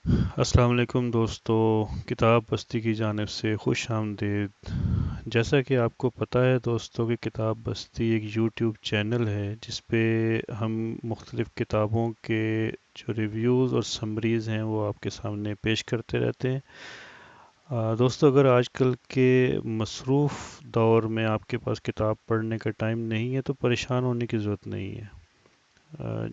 السلام علیکم دوستو، کتاب بستی کی جانب سے خوش آمدید۔ جیسا کہ آپ کو پتہ ہے دوستو کہ کتاب بستی ایک یوٹیوب چینل ہے جس پہ ہم مختلف کتابوں کے جو ریویوز اور سمریز ہیں وہ آپ کے سامنے پیش کرتے رہتے ہیں۔ دوستو، اگر آج کل کے مصروف دور میں آپ کے پاس کتاب پڑھنے کا ٹائم نہیں ہے تو پریشان ہونے کی ضرورت نہیں ہے۔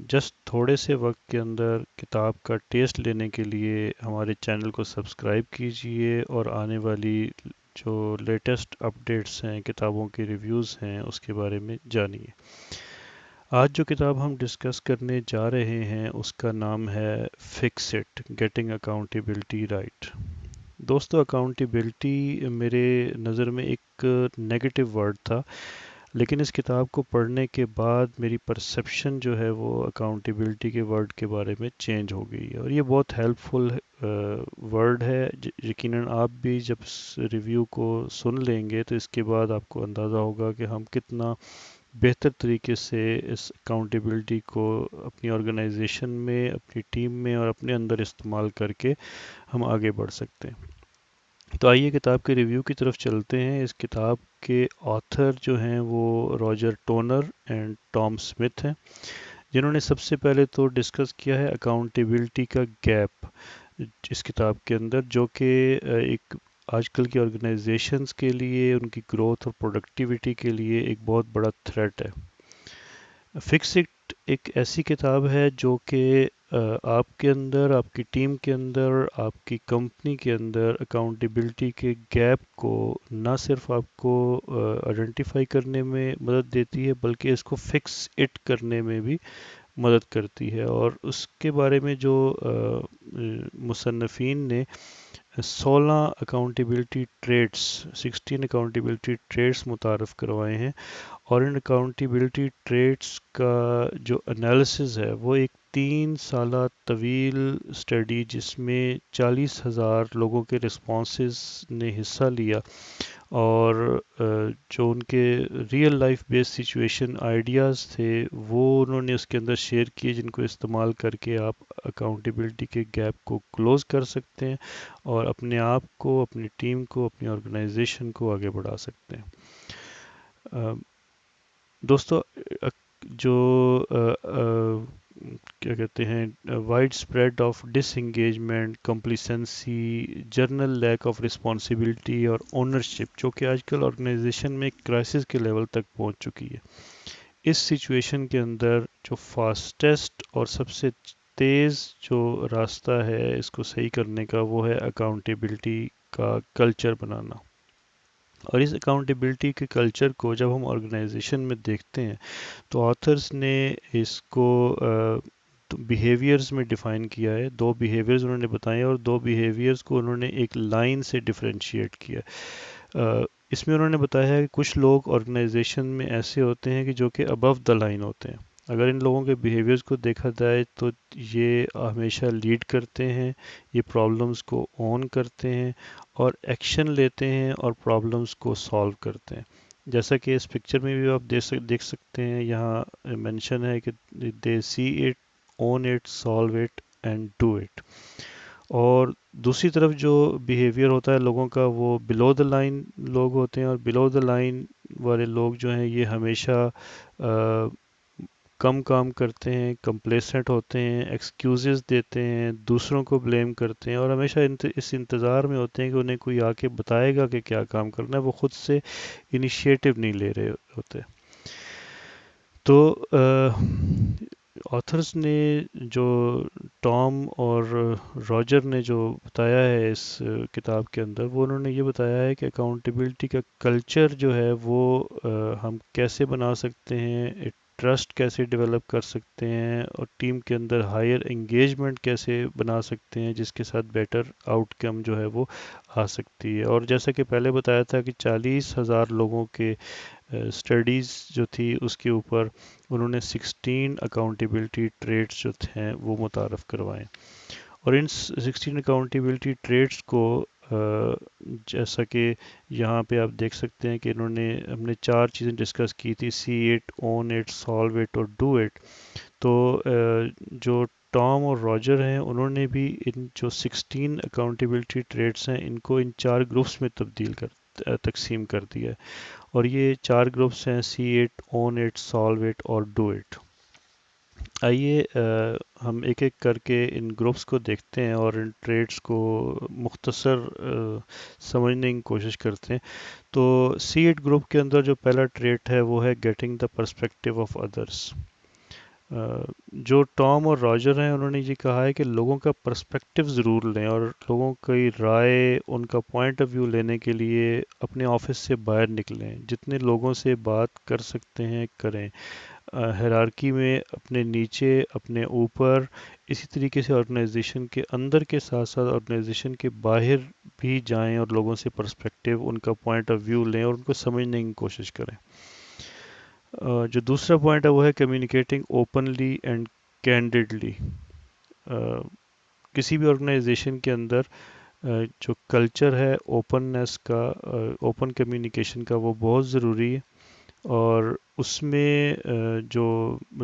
جسٹ تھوڑے سے وقت کے اندر کتاب کا ٹیسٹ لینے کے لیے ہمارے چینل کو سبسکرائب کیجئے اور آنے والی جو لیٹسٹ اپڈیٹس ہیں، کتابوں کے ریویوز ہیں، اس کے بارے میں جانیے۔ آج جو کتاب ہم ڈسکس کرنے جا رہے ہیں اس کا نام ہے fix it getting accountability right. دوستو، اکاؤنٹیبلٹی میرے نظر میں ایک نیگیٹو ورڈ تھا، لیکن اس کتاب کو پڑھنے کے بعد میری پرسیپشن جو ہے وہ اکاؤنٹیبلٹی کے ورڈ کے بارے میں چینج ہو گئی ہے، اور یہ بہت ہیلپ فل ورڈ ہے۔ یقیناً آپ بھی جب اس ریویو کو سن لیں گے تو اس کے بعد آپ کو اندازہ ہوگا کہ ہم کتنا بہتر طریقے سے اس اکاؤنٹیبلٹی کو اپنی آرگنائزیشن میں، اپنی ٹیم میں اور اپنے اندر استعمال کر کے ہم آگے بڑھ سکتے ہیں۔ تو آئیے کتاب کے ریویو کی طرف چلتے ہیں۔ اس کتاب کے آتھر جو ہیں وہ Roger Toner and Tom Smith ہیں، جنہوں نے سب سے پہلے تو ڈسکس کیا ہے اکاؤنٹیبلٹی کا گیپ اس کتاب کے اندر، جو کہ ایک آج کل کی آرگنائزیشنز کے لیے، ان کی گروتھ اور پروڈکٹیوٹی کے لیے ایک بہت بڑا تھریٹ ہے۔ فکس اٹ ایک ایسی کتاب ہے جو کہ آپ کے اندر، آپ کی ٹیم کے اندر، آپ کی کمپنی کے اندر اکاؤنٹیبلٹی کے گیپ کو نہ صرف آپ کو آئیڈینٹیفائی کرنے میں مدد دیتی ہے بلکہ اس کو فکس اٹ کرنے میں بھی مدد کرتی ہے۔ اور اس کے بارے میں جو مصنفین نے 16 اکاؤنٹیبلٹی ٹریٹس متعارف کروائے ہیں، اور ان اکاؤنٹیبلٹی ٹریٹس کا جو انالیسز ہے وہ ایک 3 سالہ طویل اسٹڈی جس میں 40,000 لوگوں کے رسپانسز نے حصہ لیا، اور جو ان کے ریئل لائف بیس سچویشن آئیڈیاز تھے وہ انہوں نے اس کے اندر شیئر کیے، جن کو استعمال کر کے آپ اکاؤنٹیبلٹی کے گیپ کو کلوز کر سکتے ہیں اور اپنے آپ کو، اپنی ٹیم کو، اپنی آرگنائزیشن کو آگے بڑھا سکتے ہیں۔ دوستو، جو کیا کہتے ہیں، wide spread of disengagement, complacency, general lack of responsibility اور اونرشپ، جو کہ آج کل آرگنائزیشن میں ایک کرائسس کے لیول تک پہنچ چکی ہے، اس سچویشن کے اندر جو فاسٹسٹ اور سب سے تیز جو راستہ ہے اس کو صحیح کرنے کا وہ ہے اکاؤنٹیبلٹی کا کلچر بنانا۔ اور اس اکاؤنٹیبلٹی کے کلچر کو جب ہم آرگنائزیشن میں دیکھتے ہیں تو آتھرز نے اس کو بیہیویئرز میں ڈیفائن کیا ہے۔ 2 بیہیویئرز انہوں نے بتائے اور 2 بیہیویئرز کو انہوں نے ایک لائن سے ڈیفرینشیٹ کیا۔ اس میں انہوں نے بتایا ہے کہ کچھ لوگ آرگنائزیشن میں ایسے ہوتے ہیں کہ جو کہ ابو دا لائن ہوتے ہیں۔ اگر ان لوگوں کے بیہیویئرز کو دیکھا جائے تو یہ ہمیشہ لیڈ کرتے ہیں، یہ پرابلمز کو اون کرتے ہیں اور ایکشن لیتے ہیں اور پرابلمز کو سالو کرتے ہیں۔ جیسا کہ اس پکچر میں بھی آپ دیکھ سکتے ہیں، یہاں مینشن ہے کہ they see it, own it, solve it and do it. اور دوسری طرف جو بیہیویئر ہوتا ہے لوگوں کا وہ بلو دا لائن لوگ ہوتے ہیں، اور بلو دا لائن والے لوگ جو ہیں یہ ہمیشہ کم کام کرتے ہیں، کمپلیسنٹ ہوتے ہیں، ایکسکیوزز دیتے ہیں، دوسروں کو بلیم کرتے ہیں اور ہمیشہ اس انتظار میں ہوتے ہیں کہ انہیں کوئی آ کے بتائے گا کہ کیا کام کرنا ہے، وہ خود سے انیشیٹو نہیں لے رہے ہوتے۔ تو آتھرز نے جو ٹام اور راجر نے جو بتایا ہے اس کتاب کے اندر، وہ انہوں نے یہ بتایا ہے کہ اکاؤنٹیبلٹی کا کلچر جو ہے وہ ہم کیسے بنا سکتے ہیں، ٹرسٹ کیسے ڈیولپ کر سکتے ہیں، اور ٹیم کے اندر ہائر انگیجمنٹ کیسے بنا سکتے ہیں جس کے ساتھ بیٹر آؤٹ کم جو ہے وہ آ سکتی ہے۔ اور جیسا کہ پہلے بتایا تھا کہ 40,000 لوگوں کے اسٹڈیز جو تھی اس کے اوپر انہوں نے 16 اکاؤنٹیبلٹی ٹریٹس جو تھے وہ متعارف کروائے، اور ان 16 اکاؤنٹیبلٹی ٹریٹس کو جیسا کہ یہاں پہ آپ دیکھ سکتے ہیں کہ ہم نے 4 چیزیں ڈسکس کی تھی: سی it, own it, solve it اور ڈو اٹ۔ تو جو ٹام اور راجر ہیں انہوں نے بھی ان جو 16 اکاؤنٹیبلٹی ٹریٹس ہیں ان کو ان 4 گروپس میں تقسیم کر دیا ہے، اور یہ 4 گروپس ہیں: سی it, own it, solve it اور ڈو اٹ۔ آئیے ہم ایک ایک کر کے ان گروپس کو دیکھتے ہیں اور ان ٹریٹس کو مختصر سمجھنے کی کوشش کرتے ہیں۔ تو سی ایٹ گروپ کے اندر جو پہلا ٹریٹ ہے وہ ہے getting the perspective of others. جو ٹام اور راجر ہیں انہوں نے یہ کہا ہے کہ لوگوں کا پرسپیکٹیو ضرور لیں، اور لوگوں کی رائے، ان کا پوائنٹ آف ویو لینے کے لیے اپنے آفس سے باہر نکلیں، جتنے لوگوں سے بات کر سکتے ہیں کریں، ہیرارکی میں اپنے نیچے، اپنے اوپر، اسی طریقے سے آرگنائزیشن کے اندر کے ساتھ ساتھ آرگنائزیشن کے باہر بھی جائیں اور لوگوں سے پرسپیکٹیو، ان کا پوائنٹ آف ویو لیں اور ان کو سمجھنے کی کوشش کریں۔ جو دوسرا پوائنٹ ہے وہ ہے کمیونیکیٹنگ اوپنلی اینڈ کینڈیڈلی۔ کسی بھی آرگنائزیشن کے اندر جو کلچر ہے اوپننس کا، اوپن کمیونیکیشن کا، وہ بہت ضروری ہے، اور اس میں جو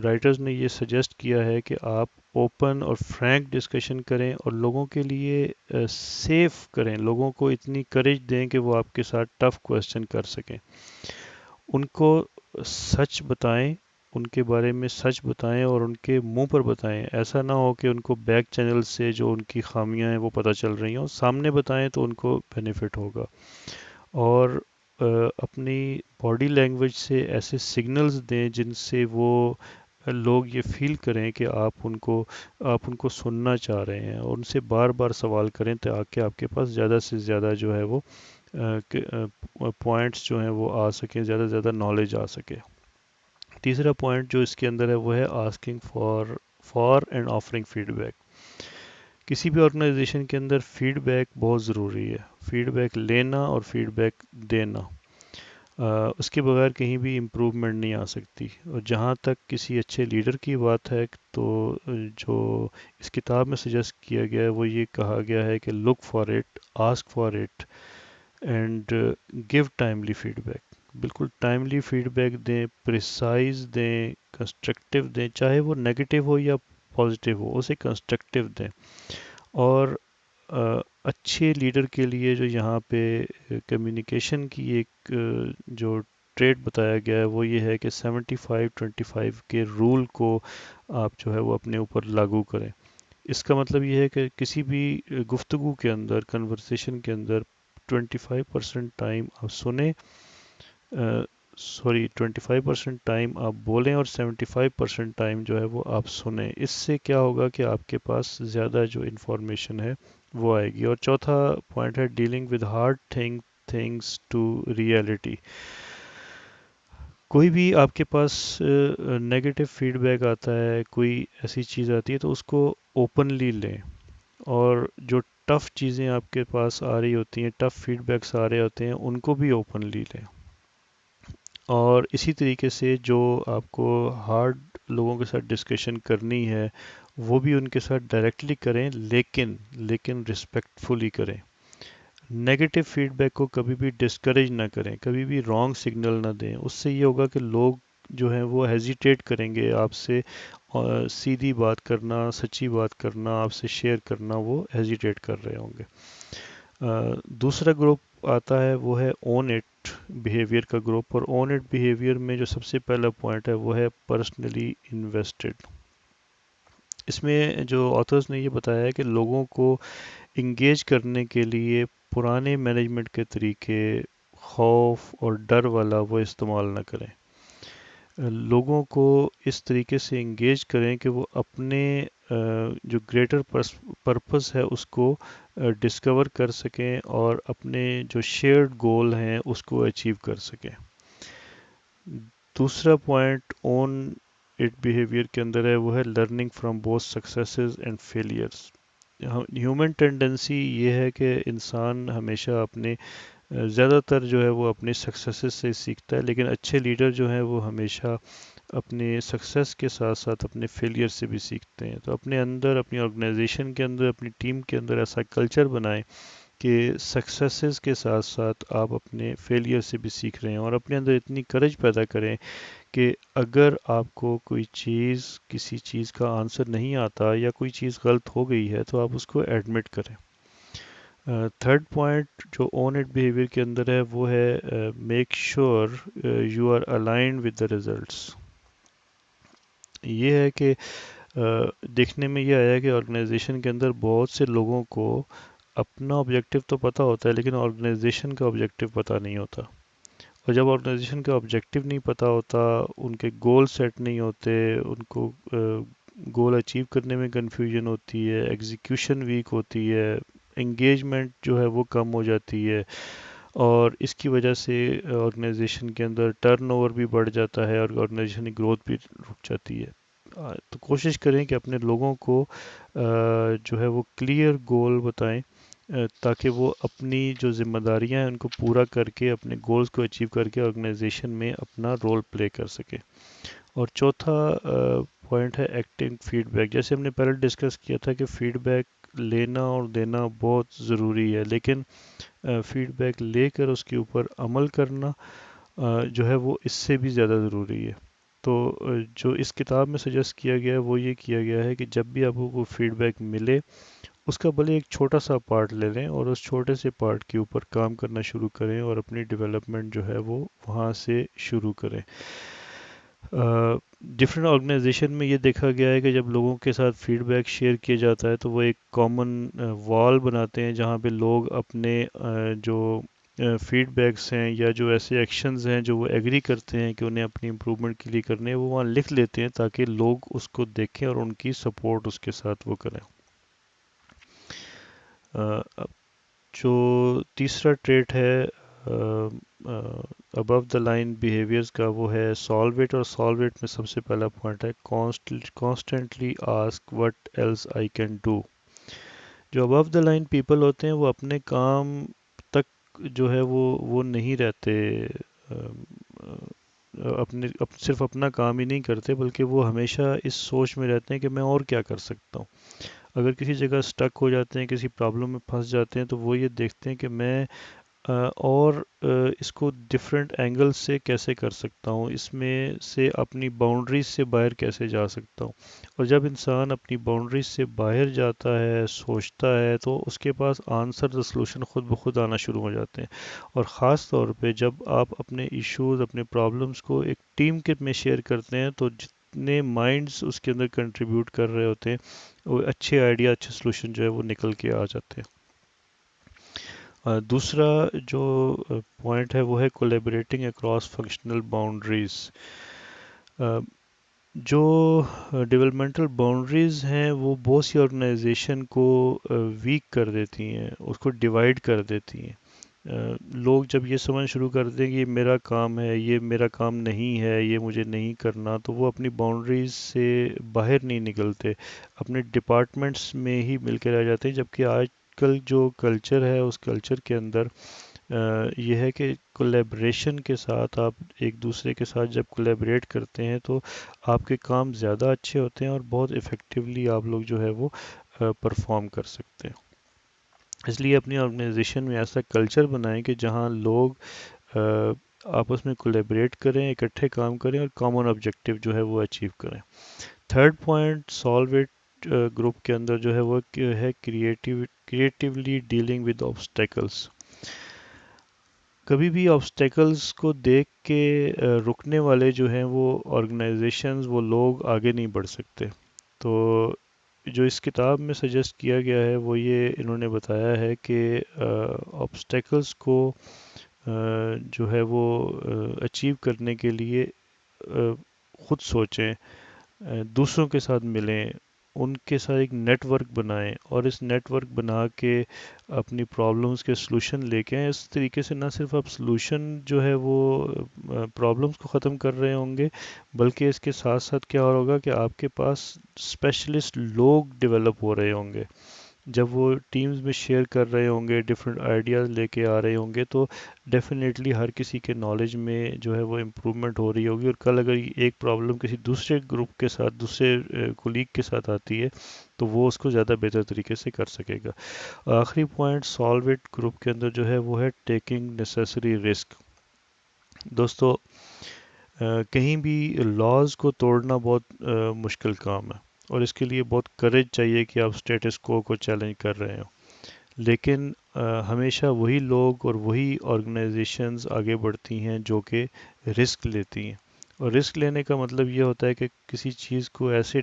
رائٹرز نے یہ سجیسٹ کیا ہے کہ آپ اوپن اور فرینک ڈسکشن کریں اور لوگوں کے لیے سیف کریں، لوگوں کو اتنی کریج دیں کہ وہ آپ کے ساتھ ٹف کویسچن کر سکیں، ان کو سچ بتائیں، ان کے بارے میں سچ بتائیں اور ان کے منہ پر بتائیں۔ ایسا نہ ہو کہ ان کو بیک چینل سے جو ان کی خامیاں ہیں وہ پتہ چل رہی ہوں، سامنے بتائیں تو ان کو بینیفٹ ہوگا۔ اور اپنی باڈی لینگویج سے ایسے سگنلز دیں جن سے وہ لوگ یہ فیل کریں کہ آپ ان کو سننا چاہ رہے ہیں، اور ان سے بار بار سوال کریں تاکہ آپ کے پاس زیادہ سے زیادہ جو ہے وہ پوائنٹس جو ہیں وہ آ سکیں، زیادہ سے زیادہ نالج آ سکے۔ تیسرا پوائنٹ جو اس کے اندر ہے وہ ہے asking for and offering feedback. کسی بھی آرگنائزیشن کے اندر فیڈ بیک بہت ضروری ہے، فیڈ بیک لینا اور فیڈ بیک دینا، اس کے بغیر کہیں بھی امپروومنٹ نہیں آ سکتی۔ اور جہاں تک کسی اچھے لیڈر کی بات ہے تو جو اس کتاب میں سجیسٹ کیا گیا ہے وہ یہ کہا گیا ہے کہ look for it, ask for it and give timely feedback. بالکل ٹائملی فیڈ بیک دیں، پریسائز دیں، کنسٹرکٹیو دیں، چاہے وہ نیگیٹو ہو یا پازیٹیو ہو، اسے کنسٹرکٹیو دیں۔ اور اچھے لیڈر کے لیے جو یہاں پہ کمیونیکیشن کی ایک جو ٹریٹ بتایا گیا ہے وہ یہ ہے کہ 75-25 کے رول کو آپ جو ہے وہ اپنے اوپر لاگو کریں۔ اس کا مطلب یہ ہے کہ کسی بھی گفتگو کے اندر، کنورسیشن کے اندر 25% ٹائم آپ سنیں، 25% ٹائم آپ بولیں اور 75% ٹائم جو ہے وہ آپ سنیں۔ اس سے کیا ہوگا کہ آپ کے پاس زیادہ جو انفارمیشن ہے وہ آئے گی۔ اور چوتھا پوائنٹ ہے dealing with hard things to reality. کوئی بھی آپ کے پاس نیگیٹو فیڈ بیک آتا ہے، کوئی ایسی چیز آتی ہے تو اس کو اوپنلی لیں، اور جو ٹف چیزیں آپ کے پاس آ رہی ہوتی ہیں، ٹف فیڈ بیکس آ رہے ہوتے ہیں، ان کو بھی اوپنلی لیں۔ اور اسی طریقے سے جو آپ کو ہارڈ لوگوں کے ساتھ ڈسکشن کرنی ہے وہ بھی ان کے ساتھ ڈائریکٹلی کریں، لیکن رسپیکٹفلی کریں۔ نیگیٹو فیڈ بیک کو کبھی بھی ڈسکریج نہ کریں، کبھی بھی رانگ سگنل نہ دیں، اس سے یہ ہوگا کہ لوگ جو ہیں وہ ہیزیٹیٹ کریں گے آپ سے، سیدھی بات کرنا، سچی بات کرنا، آپ سے شیئر کرنا، وہ ہیزیٹیٹ کر رہے ہوں گے۔ دوسرا گروپ آتا ہے وہ ہے اون اٹ بیہیویئر کا گروپ، اور اون اٹ بیہیویئر میں جو سب سے پہلا پوائنٹ ہے وہ ہے پرسنلی انویسٹڈ۔ اس میں جو آتھرز نے یہ بتایا ہے کہ لوگوں کو انگیج کرنے کے لیے پرانے مینجمنٹ کے طریقے، خوف اور ڈر والا وہ استعمال نہ کریں۔ لوگوں کو اس طریقے سے انگیج کریں کہ وہ اپنے جو گریٹر پرپس ہے اس کو ڈسکور کر سکیں اور اپنے جو شیئرڈ گول ہیں اس کو اچیو کر سکیں۔ دوسرا پوائنٹ اون اٹ بیہیویئر کے اندر ہے وہ ہے learning from both successes and failures. Human tendency یہ ہے کہ انسان ہمیشہ اپنے زیادہ تر جو ہے وہ اپنے سکسیسز سے سیکھتا ہے، لیکن اچھے لیڈر جو ہیں وہ ہمیشہ اپنے سکسیس کے ساتھ ساتھ اپنے فیلئر سے بھی سیکھتے ہیں۔ تو اپنے اندر، اپنی آرگنائزیشن کے اندر، اپنی ٹیم کے اندر ایسا کلچر بنائیں کہ سکسیسز کے ساتھ ساتھ آپ اپنے فیلئر سے بھی سیکھ رہے ہیں، اور اپنے اندر اتنی کرج پیدا کریں کہ اگر آپ کو کوئی چیز کسی چیز کا آنسر نہیں آتا یا کوئی چیز غلط ہو گئی ہے تو آپ اس کو ایڈمٹ کریں. تھرڈ پوائنٹ جو اون اٹ بیہیویئر کے اندر ہے وہ ہے make sure you are aligned with the results. یہ ہے کہ دیکھنے میں یہ آیا کہ آرگنائزیشن کے اندر بہت سے لوگوں کو اپنا آبجیکٹو تو پتہ ہوتا ہے لیکن آرگنائزیشن کا آبجیکٹو پتہ نہیں ہوتا. اور جب آرگنائزیشن کا آبجیکٹو نہیں پتہ ہوتا، ان کے گول سیٹ نہیں ہوتے، ان کو گول اچیو کرنے میں کنفیوژن ہوتی ہے، ایگزیکیوشن ویک ہوتی ہے، انگیجمنٹ جو ہے وہ کم ہو جاتی ہے، اور اس کی وجہ سے آرگنائزیشن کے اندر ٹرن اوور بھی بڑھ جاتا ہے اور آرگنائزیشن کی گروتھ بھی رک جاتی ہے. تو کوشش کریں کہ اپنے لوگوں کو جو ہے وہ کلیئر گول بتائیں تاکہ وہ اپنی جو ذمہ داریاں ہیں ان کو پورا کر کے اپنے گولز کو اچیو کر کے آرگنائزیشن میں اپنا رول پلے کر سکے. اور چوتھا پوائنٹ ہے ایکٹنگ فیڈ بیک. جیسے ہم نے پہلے ڈسکس کیا تھا کہ فیڈ بیک لینا اور دینا بہت ضروری ہے، لیکن فیڈ بیک لے کر اس کے اوپر عمل کرنا جو ہے وہ اس سے بھی زیادہ ضروری ہے. تو جو اس کتاب میں سجیسٹ کیا گیا ہے وہ یہ کیا گیا ہے کہ جب بھی آپ کو فیڈ بیک ملے اس کا بھلے ایک چھوٹا سا پارٹ لے لیں اور اس چھوٹے سے پارٹ کے اوپر کام کرنا شروع کریں اور اپنی ڈیولپمنٹ جو ہے وہ وہاں سے شروع کریں. ڈفرینٹ آرگنائزیشن میں یہ دیکھا گیا ہے کہ جب لوگوں کے ساتھ فیڈ بیک شیئر کیا جاتا ہے تو وہ ایک کامن وال بناتے ہیں جہاں پہ لوگ اپنے جو فیڈ بیکس ہیں یا جو ایسے ایکشنز ہیں جو وہ ایگری کرتے ہیں کہ انہیں اپنی امپرومنٹ کے لیے کرنے ہیں وہ وہاں لکھ لیتے ہیں تاکہ لوگ اس کو دیکھیں اور ان کی سپورٹ اس کے ساتھ وہ کریں. جو تیسرا ٹریٹ ہے ابو دا لائن بیہیویئرز کا وہ ہے سالو اٹ. اور سالو اٹ میں سب سے پہلا پوائنٹ ہے constantly ask what else I can do. جو ابو دا لائن پیپل ہوتے ہیں وہ اپنے کام تک جو ہے وہ نہیں رہتے، صرف اپنا کام ہی نہیں کرتے بلکہ وہ ہمیشہ اس سوچ میں رہتے ہیں کہ میں اور کیا کر سکتا ہوں. اگر کسی جگہ سٹک ہو جاتے ہیں، کسی پرابلم میں پھنس جاتے ہیں تو وہ یہ دیکھتے ہیں کہ میں اور اس کو ڈفرینٹ اینگل سے کیسے کر سکتا ہوں، اس میں سے اپنی باؤنڈریز سے باہر کیسے جا سکتا ہوں. اور جب انسان اپنی باؤنڈریز سے باہر جاتا ہے، سوچتا ہے، تو اس کے پاس آنسر سلوشن خود بخود آنا شروع ہو جاتے ہیں. اور خاص طور پہ جب آپ اپنے ایشوز، اپنے پرابلمس کو ایک ٹیم کے میں شیئر کرتے ہیں تو جتنے مائنڈز اس کے اندر کنٹریبیوٹ کر رہے ہوتے ہیں وہ اچھے آئیڈیا، اچھے سلوشن جو ہے وہ نکل کے آ جاتے ہیں. دوسرا جو پوائنٹ ہے وہ ہے کولیبریٹنگ اکراس فنکشنل باؤنڈریز. جو ڈیولپمنٹل باؤنڈریز ہیں وہ بہت سی آرگنائزیشن کو ویک کر دیتی ہیں، اس کو ڈیوائڈ کر دیتی ہیں. لوگ جب یہ سمجھ شروع کر دیں کہ یہ میرا کام ہے، یہ میرا کام نہیں ہے، یہ مجھے نہیں کرنا، تو وہ اپنی باؤنڈریز سے باہر نہیں نکلتے، اپنے ڈپارٹمنٹس میں ہی مل کے رہ جاتے ہیں. جبکہ آج کل جو کلچر ہے اس کلچر کے اندر یہ ہے کہ کولیبریشن کے ساتھ آپ ایک دوسرے کے ساتھ جب کولیبریٹ کرتے ہیں تو آپ کے کام زیادہ اچھے ہوتے ہیں اور بہت افیکٹولی آپ لوگ جو ہے وہ پرفارم کر سکتے ہیں. اس لیے اپنی آرگنائزیشن میں ایسا کلچر بنائیں کہ جہاں لوگ آپس میں کولیبریٹ کریں، اکٹھے کام کریں اور کامن آبجیکٹیو جو ہے وہ اچیو کریں. Third point solve it group کے اندر جو ہے وہ ہے کریٹیولی ڈیلنگ ود آبسٹیکلس. کبھی بھی آبسٹیکلس کو دیکھ کے رکنے والے جو ہیں وہ آرگنائزیشنز، وہ لوگ آگے نہیں بڑھ سکتے. تو جو اس کتاب میں سجیسٹ کیا گیا ہے وہ یہ انہوں نے بتایا ہے کہ آبسٹیکلس کو جو ہے وہ اچیو کرنے کے لیے خود سوچیں، دوسروں کے ساتھ ملیں، ان کے ساتھ ایک نیٹ ورک بنائیں اور اس نیٹ ورک بنا کے اپنی پرابلمس کے سلوشن لے کے آئیں. اس طریقے سے نہ صرف آپ سلوشن جو ہے وہ پرابلمس کو ختم کر رہے ہوں گے بلکہ اس کے ساتھ ساتھ کیا ہوگا کہ آپ کے پاس اسپیشلسٹ لوگ ڈیولپ ہو رہے ہوں گے. جب وہ ٹیمز میں شیئر کر رہے ہوں گے، ڈفرینٹ آئیڈیاز لے کے آ رہے ہوں گے تو ڈیفینیٹلی ہر کسی کے نالج میں جو ہے وہ امپرومنٹ ہو رہی ہوگی. اور کل اگر ایک پرابلم کسی دوسرے گروپ کے ساتھ، دوسرے کولیگ کے ساتھ آتی ہے تو وہ اس کو زیادہ بہتر طریقے سے کر سکے گا. آخری پوائنٹ سالو اٹ گروپ کے اندر جو ہے وہ ہے ٹیکنگ نیسیسری رسک. دوستو کہیں بھی لاز کو توڑنا بہت مشکل کام ہے، اور اس کے لیے بہت کریج چاہیے کہ آپ اسٹیٹس کو چیلنج کر رہے ہو. لیکن ہمیشہ وہی لوگ اور وہی آرگنائزیشنز آگے بڑھتی ہیں جو کہ رسک لیتی ہیں. اور رسک لینے کا مطلب یہ ہوتا ہے کہ کسی چیز کو ایسے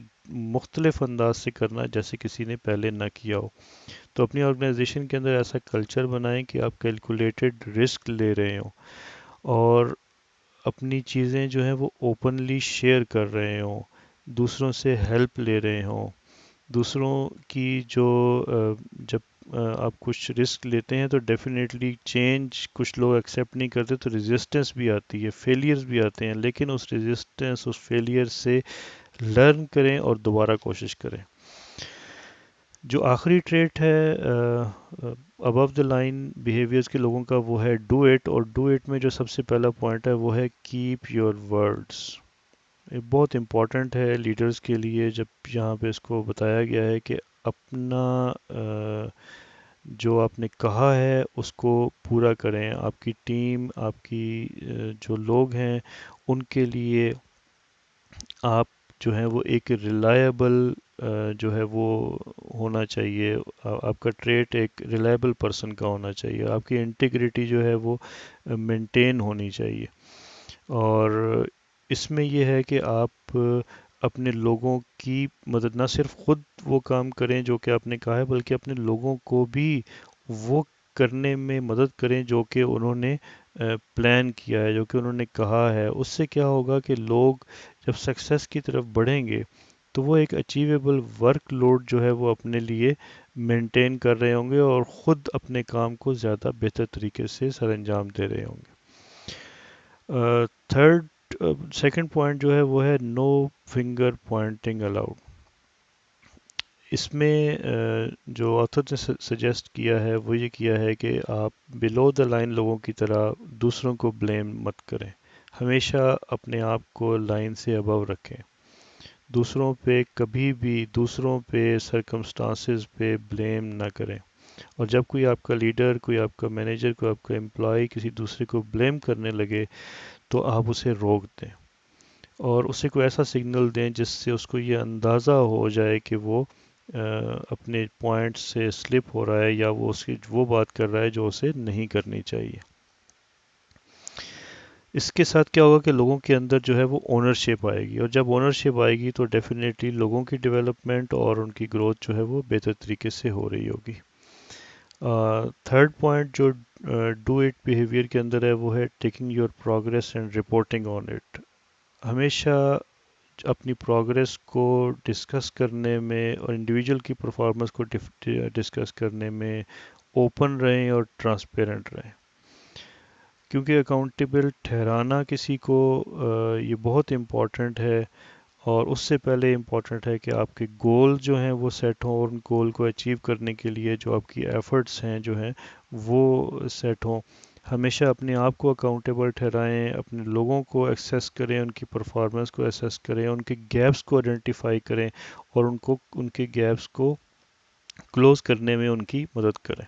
مختلف انداز سے کرنا جیسے کسی نے پہلے نہ کیا ہو. تو اپنی آرگنائزیشن کے اندر ایسا کلچر بنائیں کہ آپ کیلکولیٹڈ رسک لے رہے ہوں، اور اپنی چیزیں جو ہیں وہ اوپنلی شیئر کر رہے ہوں، دوسروں سے ہیلپ لے رہے ہوں. دوسروں کی جو جب آپ کچھ رسک لیتے ہیں تو ڈیفینیٹلی چینج کچھ لوگ ایکسیپٹ نہیں کرتے، تو ریزسٹنس بھی آتی ہے، فیلئرز بھی آتے ہیں، لیکن اس ریزسٹنس اس فیلئر سے لرن کریں اور دوبارہ کوشش کریں. جو آخری ٹریٹ ہے ابو دا لائن بیہیویئرس کے لوگوں کا، وہ ہے ڈو اٹ. اور ڈو اٹ میں جو سب سے پہلا پوائنٹ ہے وہ ہے کیپ یور ورڈس. یہ بہت امپورٹنٹ ہے لیڈرز کے لیے، جب یہاں پہ اس کو بتایا گیا ہے کہ اپنا جو آپ نے کہا ہے اس کو پورا کریں. آپ کی ٹیم، آپ کی جو لوگ ہیں، ان کے لیے آپ جو ہیں وہ ایک ریلائبل جو ہے وہ ہونا چاہیے. آپ کا ٹریٹ ایک ریلائبل پرسن کا ہونا چاہیے. آپ کی انٹیگریٹی جو ہے وہ مینٹین ہونی چاہیے. اور اس میں یہ ہے کہ آپ اپنے لوگوں کی مدد، نہ صرف خود وہ کام کریں جو کہ آپ نے کہا ہے، بلکہ اپنے لوگوں کو بھی وہ کرنے میں مدد کریں جو کہ انہوں نے پلان کیا ہے، جو کہ انہوں نے کہا ہے. اس سے کیا ہوگا کہ لوگ جب سکسیس کی طرف بڑھیں گے تو وہ ایک اچیویبل ورک لوڈ جو ہے وہ اپنے لیے مینٹین کر رہے ہوں گے، اور خود اپنے کام کو زیادہ بہتر طریقے سے سر انجام دے رہے ہوں گے. تھرڈ سیکنڈ پوائنٹ جو ہے وہ ہے نو فنگر پوائنٹنگ الاؤڈ. اس میں جو آتھر نے سجیسٹ کیا ہے وہ یہ کیا ہے کہ آپ بلو دا لائن لوگوں کی طرح دوسروں کو بلیم مت کریں. ہمیشہ اپنے آپ کو لائن سے ابو رکھیں. دوسروں پہ کبھی بھی دوسروں پہ سرکمسٹانسز پہ بلیم نہ کریں. اور جب کوئی آپ کا لیڈر، کوئی آپ کا مینیجر، کوئی آپ کا امپلائی کسی دوسرے کو بلیم کرنے لگے تو آپ اسے روک دیں، اور اسے کوئی ایسا سگنل دیں جس سے اس کو یہ اندازہ ہو جائے کہ وہ اپنے پوائنٹ سے سلپ ہو رہا ہے، یا وہ اس کی وہ بات کر رہا ہے جو اسے نہیں کرنی چاہیے. اس کے ساتھ کیا ہوگا کہ لوگوں کے اندر جو ہے وہ اونرشپ آئے گی، اور جب اونرشپ آئے گی تو ڈیفینیٹلی لوگوں کی ڈیولپمنٹ اور ان کی گروتھ جو ہے وہ بہتر طریقے سے ہو رہی ہوگی. تھرڈ پوائنٹ جو ڈو اٹ بیہیویئر کے اندر ہے وہ ہے taking your progress and reporting on it. ہمیشہ اپنی پروگریس کو ڈسکس کرنے میں اور انڈیویجول کی پرفارمنس کو ڈسکس کرنے میں اوپن رہیں اور ٹرانسپیرنٹ رہیں. کیونکہ اکاؤنٹیبل ٹھہرانا کسی کو یہ بہت امپورٹنٹ ہے. اور اس سے پہلے امپورٹنٹ ہے کہ آپ کے گول جو ہیں وہ سیٹ ہوں، اور ان گول کو اچیو کرنے کے لیے جو آپ کی ایفرٹس ہیں جو ہیں وہ سیٹ ہوں. ہمیشہ اپنے آپ کو اکاؤنٹیبل ٹھہرائیں، اپنے لوگوں کو ایکسیس کریں، ان کی پرفارمنس کو ایسیس کریں، ان کے گیپس کو آئیڈینٹیفائی کریں، اور ان کے گیپس کو کلوز کرنے میں ان کی مدد کریں.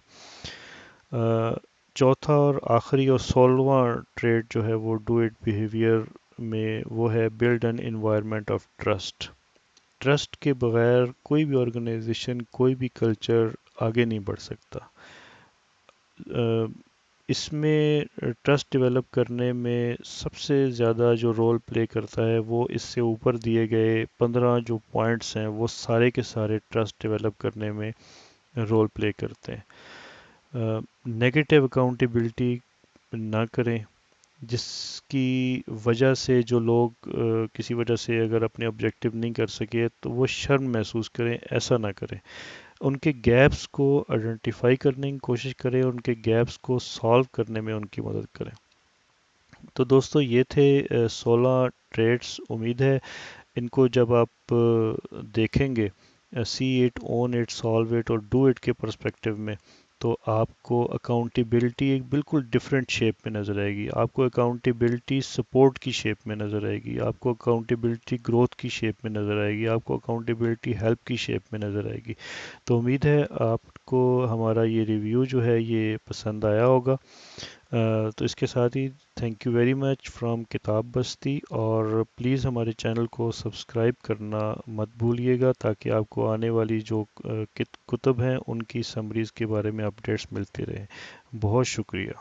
چوتھا اور آخری اور 16واں ٹریٹ جو ہے وہ ڈو اٹ بیہیویئر میں وہ ہے build an environment of trust. Trust کے بغیر کوئی بھی آرگنائزیشن، کوئی بھی کلچر آگے نہیں بڑھ سکتا. اس میں ٹرسٹ ڈیولپ کرنے میں سب سے زیادہ جو رول پلے کرتا ہے وہ اس سے اوپر دیے گئے 15 جو پوائنٹس ہیں وہ سارے کے سارے ٹرسٹ ڈیولپ کرنے میں رول پلے کرتے ہیں. نیگیٹو اکاؤنٹیبلٹی نہ کریں، جس کی وجہ سے جو لوگ کسی وجہ سے اگر اپنے آبجیکٹو نہیں کر سکے تو وہ شرم محسوس کریں. ایسا نہ کریں. ان کے گیپس کو آئیڈینٹیفائی کرنے کی کوشش کریں، اور ان کے گیپس کو سالو کرنے میں ان کی مدد کریں. تو دوستو یہ تھے 16 ٹریٹس. امید ہے ان کو جب آپ دیکھیں گے سی it, own it, solve it اور ڈو اٹ کے پرسپیکٹیو میں، تو آپ کو اکاؤنٹیبلٹی ایک بالکل ڈفرینٹ شیپ میں نظر آئے گی. آپ کو اکاؤنٹیبلٹی سپورٹ کی شیپ میں نظر آئے گی. آپ کو اکاؤنٹیبلٹی گروتھ کی شیپ میں نظر آئے گی. آپ کو اکاؤنٹیبلٹی ہیلپ کی شیپ میں نظر آئے گی. تو امید ہے آپ کو ہمارا یہ ریویو جو ہے یہ پسند آیا ہوگا. تو اس کے ساتھ ہی thank you very much from کتاب بستی، اور پلیز ہمارے چینل کو سبسکرائب کرنا مت بھولیے گا تاکہ آپ کو آنے والی جو کتب ہیں ان کی سمریز کے بارے میں اپڈیٹس ملتے رہیں۔ بہت شکریہ۔